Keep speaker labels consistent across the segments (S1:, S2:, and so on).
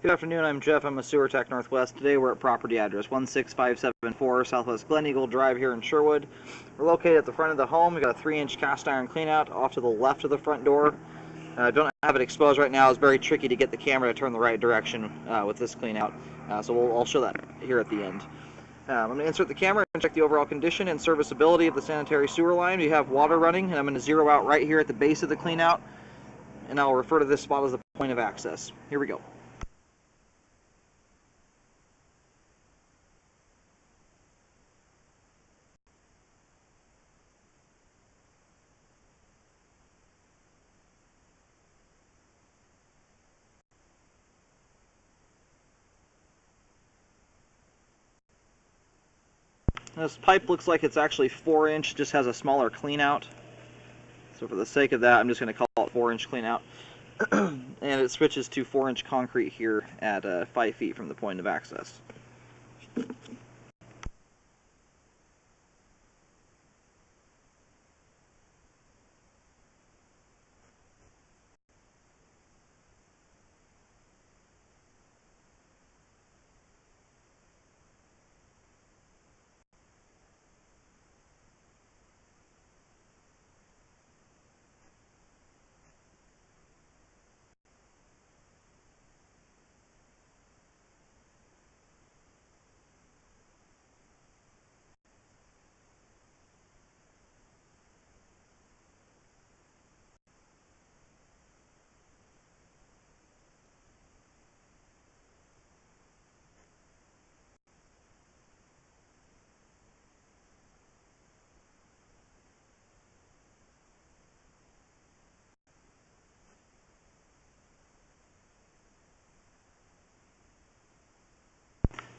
S1: Good afternoon, I'm Jeff. I'm a Sewer Tech Northwest. Today we're at property address 16574 Southwest Gleneagle Drive here in Sherwood. We're located at the front of the home. We've got a 3-inch cast iron cleanout off to the left of the front door. Don't have it exposed right now. It's very tricky to get the camera to turn the right direction with this cleanout, so I'll show that here at the end. I'm going to insert the camera and check the overall condition and serviceability of the sanitary sewer line. We have water running, and I'm going to zero out right here at the base of the cleanout, and I'll refer to this spot as the point of access. Here we go. This pipe looks like it's actually 4-inch, just has a smaller clean out. So for the sake of that, I'm just going to call it 4-inch clean out. And it switches to 4-inch concrete here at 5 feet from the point of access.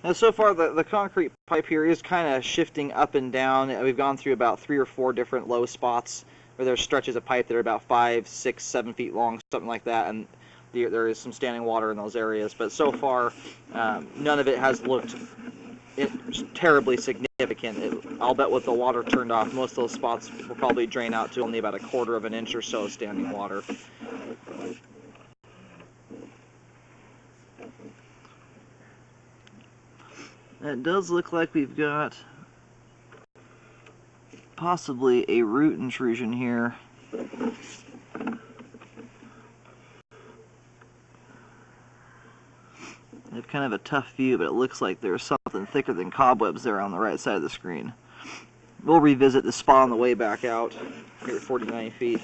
S1: Now, so far, the concrete pipe here is kind of shifting up and down. We've gone through about 3 or 4 different low spots where there's stretches of pipe that are about 5, 6, 7 feet long, something like that, and there is some standing water in those areas. But so far, none of it has looked terribly significant. I'll bet with the water turned off, most of those spots will probably drain out to only about 1/4 of an inch or so standing water. It does look like we've got possibly a root intrusion here. They have kind of a tough view, but it looks like there's something thicker than cobwebs there on the right side of the screen. We'll revisit the spot on the way back out here at 49 feet.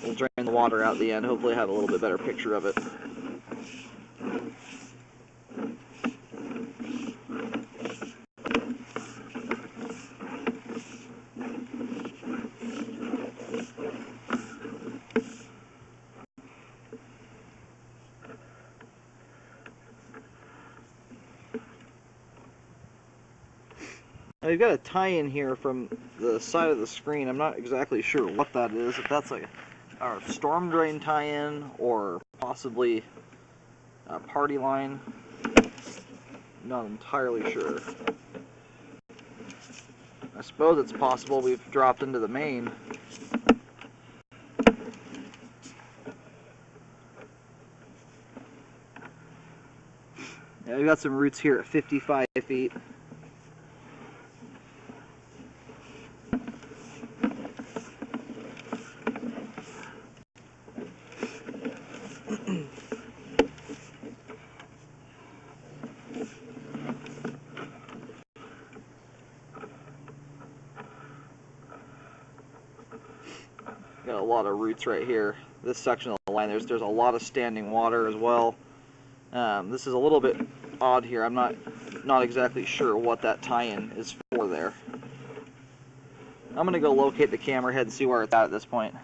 S1: We'll drain the water out the end, hopefully have a little bit better picture of it. Now we've got a tie-in here from the side of the screen. I'm not exactly sure what that is, if that's like our storm drain tie-in or possibly a party line. Not entirely sure. I suppose it's possible we've dropped into the main. Yeah, we've got some roots here at 55 feet. Got a lot of roots right here. This section of the line, there's a lot of standing water as well. This is a little bit odd here. I'm not exactly sure what that tie-in is for there. I'm gonna go locate the camera head and see where it's at this point.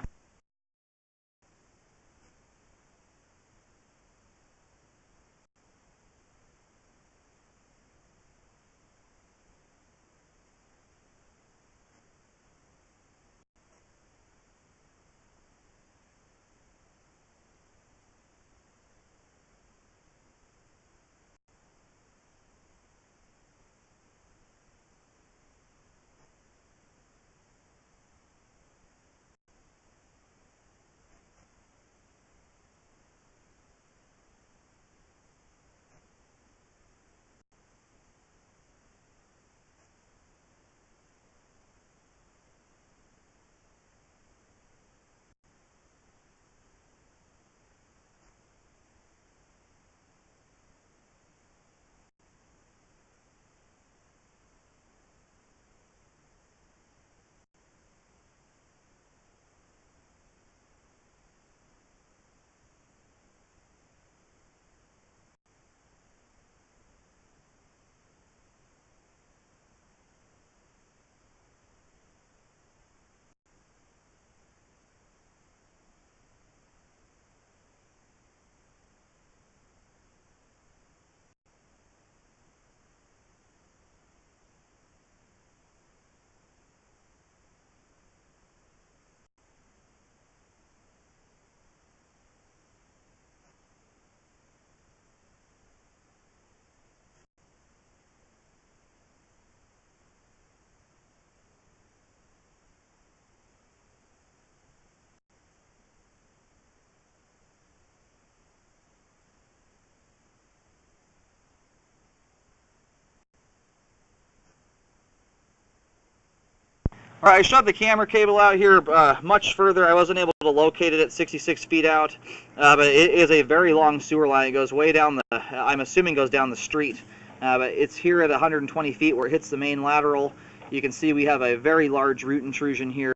S1: All right, I shoved the camera cable out here much further. I wasn't able to locate it at 66 feet out, but it is a very long sewer line. It goes way down the, I'm assuming goes down the street, but it's here at 120 feet where it hits the main lateral. You can see we have a very large root intrusion here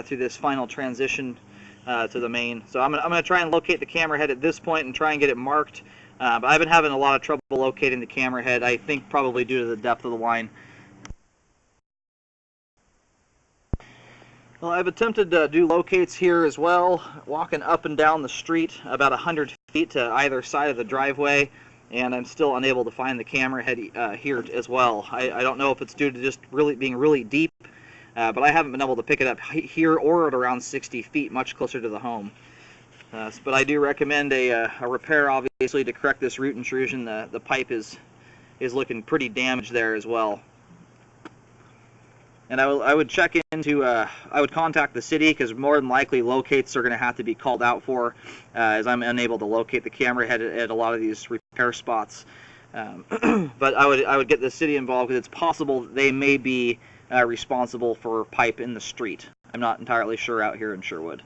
S1: through this final transition to the main. So I'm gonna try and locate the camera head at this point and try and get it marked, but I've been having a lot of trouble locating the camera head, I think probably due to the depth of the line. Well, I've attempted to do locates here as well, walking up and down the street about 100 feet to either side of the driveway, and I'm still unable to find the camera head here as well. I don't know if it's due to just being really deep, but I haven't been able to pick it up here or at around 60 feet, much closer to the home. But I do recommend a repair, obviously, to correct this root intrusion. The pipe is looking pretty damaged there as well. And I would check into, I would contact the city, because more than likely locates are going to have to be called out for, as I'm unable to locate the camera head at a lot of these repair spots. But I would get the city involved, because it's possible that they may be responsible for pipe in the street. I'm not entirely sure out here in Sherwood.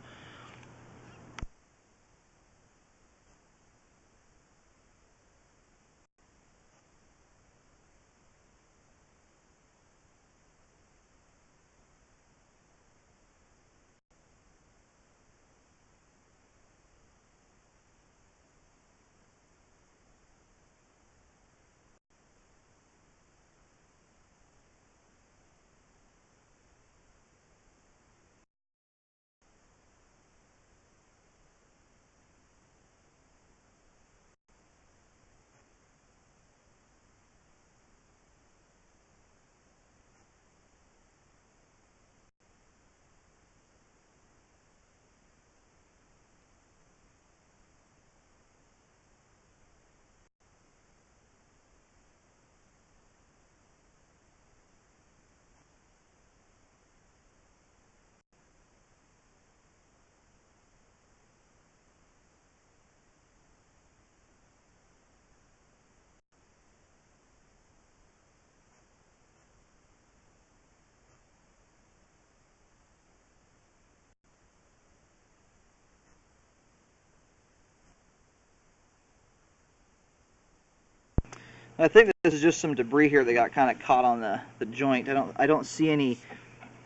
S1: I think this is just some debris here that got kind of caught on the joint. I don't see any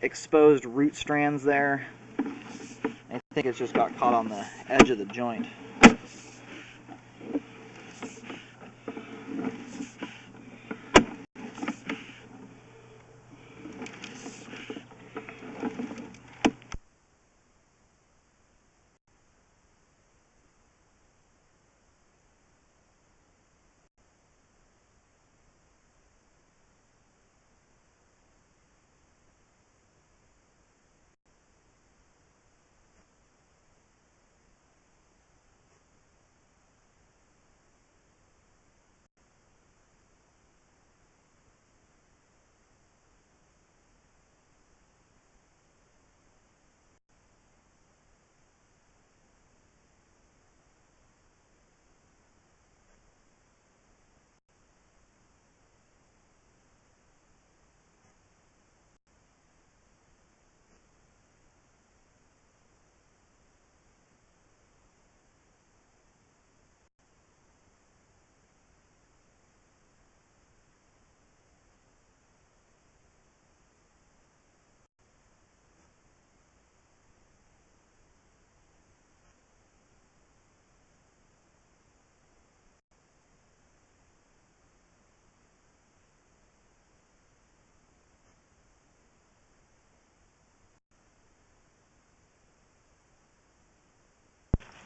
S1: exposed root strands there. I think it's just got caught on the edge of the joint.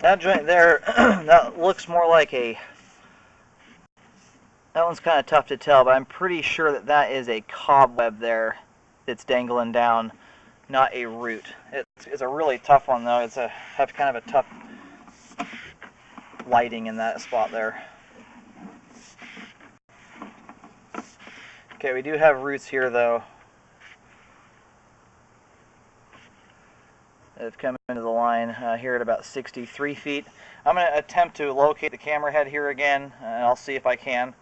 S1: That joint there, that looks more like a, that one's kind of tough to tell, but I'm pretty sure that that is a cobweb there that's dangling down, not a root. It's a really tough one though. It's have kind of a tough lighting in that spot there. Okay, we do have roots here though. They've come into the line here at about 63 feet. I'm going to attempt to locate the camera head here again, and I'll see if I can.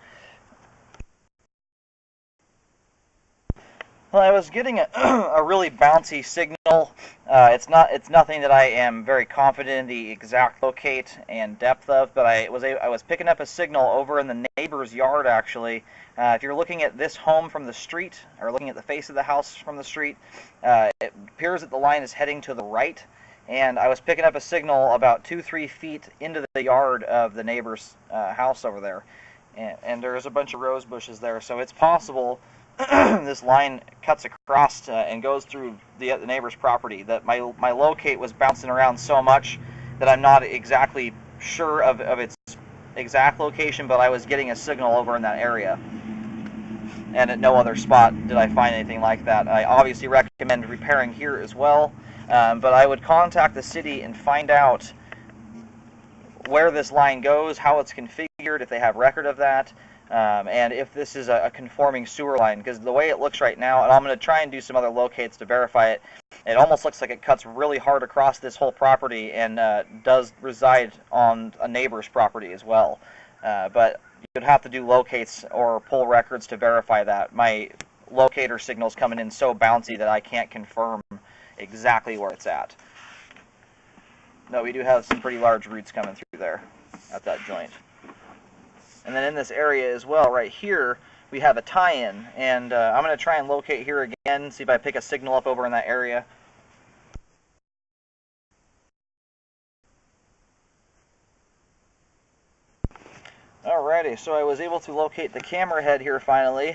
S1: Well, I was getting a really bouncy signal. It's nothing that I am very confident in the exact locate and depth of, but I was picking up a signal over in the neighbor's yard actually. If you're looking at this home from the street, or looking at the face of the house from the street, it appears that the line is heading to the right, and I was picking up a signal about 2-3 feet into the yard of the neighbor's house over there, and there's a bunch of rose bushes there, so it's possible this line cuts across and goes through the neighbor's property. That my locate was bouncing around so much that I'm not exactly sure of its exact location, but I was getting a signal over in that area. And at no other spot did I find anything like that. I obviously recommend repairing here as well, but I would contact the city and find out where this line goes, how it's configured, if they have record of that, and if this is a conforming sewer line, because the way it looks right now, and I'm going to try and do some other locates to verify it, it almost looks like it cuts really hard across this whole property and does reside on a neighbor's property as well. But you'd have to do locates or pull records to verify that. My locator signal's coming in so bouncy that I can't confirm exactly where it's at. No, we do have some pretty large roots coming through there at that joint. And then in this area as well, right here, we have a tie-in, and I'm going to try and locate here again, see if I pick a signal up over in that area. Alrighty, so I was able to locate the camera head here finally.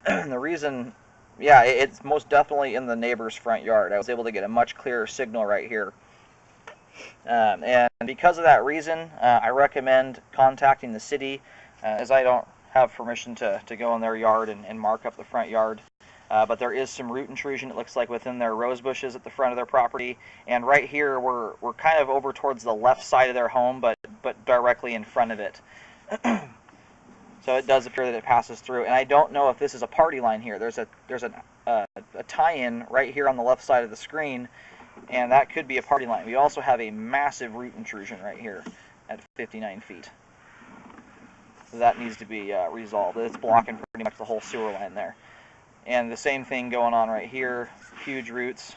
S1: The reason, yeah, it's most definitely in the neighbor's front yard. I was able to get a much clearer signal right here. And because of that reason, I recommend contacting the city, as I don't have permission to go in their yard and mark up the front yard. But there is some root intrusion, it looks like, within their rose bushes at the front of their property. And right here, we're kind of over towards the left side of their home, but directly in front of it. So it does appear that it passes through. And I don't know if this is a party line here. There's a tie-in right here on the left side of the screen, and that could be a party line. We also have a massive root intrusion right here at 59 feet. So that needs to be resolved. It's blocking pretty much the whole sewer line there. And the same thing going on right here, huge roots.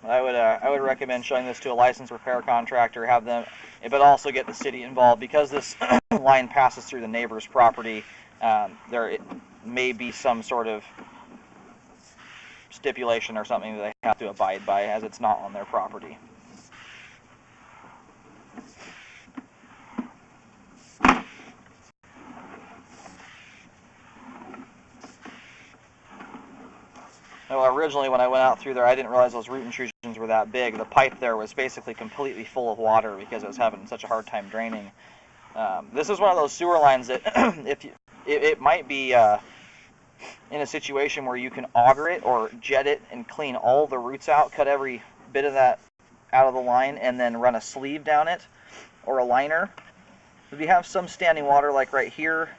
S1: I would recommend showing this to a licensed repair contractor, have them, but also get the city involved, because this line passes through the neighbor's property. There may be some sort of stipulation or something that they have to abide by, as it's not on their property. Well, originally when I went out through there, I didn't realize those root intrusions were that big. The pipe there was basically completely full of water because it was having such a hard time draining. This is one of those sewer lines that it might be in a situation where you can auger it or jet it and clean all the roots out, cut every bit of that out of the line, and then run a sleeve down it or a liner. If you have some standing water like right here,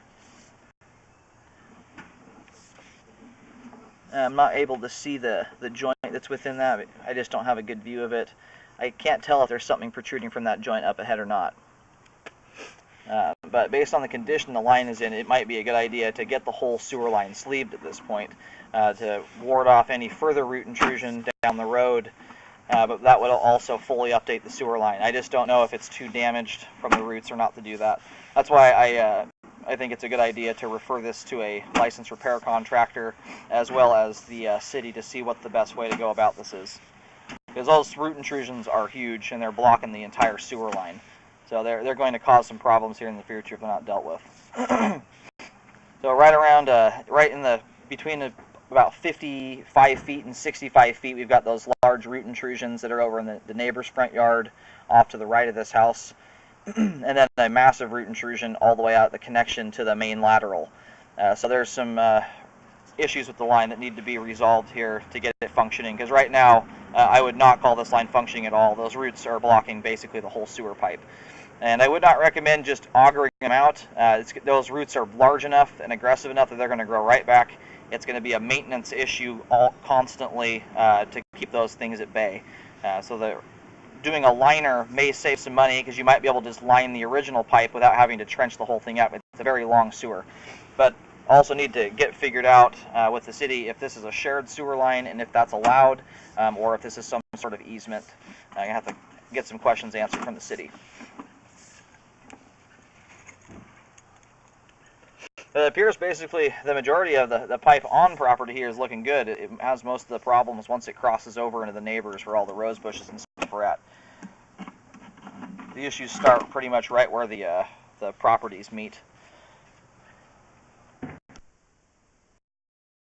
S1: I'm not able to see the joint that's within that. I just don't have a good view of it. I can't tell if there's something protruding from that joint up ahead or not. But based on the condition the line is in, it might be a good idea to get the whole sewer line sleeved at this point to ward off any further root intrusion down the road. But that would also fully update the sewer line. I just don't know if it's too damaged from the roots or not to do that. That's why I think it's a good idea to refer this to a licensed repair contractor as well as the city to see what the best way to go about this is. Because those root intrusions are huge and they're blocking the entire sewer line. So they're going to cause some problems here in the future if they're not dealt with. So right around, right in the, between about 55 feet and 65 feet, we've got those large root intrusions that are over in the neighbor's front yard off to the right of this house. And then a massive root intrusion all the way out the connection to the main lateral. So there's some issues with the line that need to be resolved here to get it functioning, because right now I would not call this line functioning at all. Those roots are blocking basically the whole sewer pipe. And I would not recommend just augering them out. Those roots are large enough and aggressive enough that they're going to grow right back. It's going to be a maintenance issue constantly to keep those things at bay. So doing a liner may save some money because you might be able to just line the original pipe without having to trench the whole thing up. It's a very long sewer. But also need to get figured out with the city if this is a shared sewer line and if that's allowed, or if this is some sort of easement. I have to get some questions answered from the city. It appears basically the majority of the pipe on property here is looking good. It has most of the problems once it crosses over into the neighbors where all the rose bushes and stuff are at. The issues start pretty much right where the properties meet.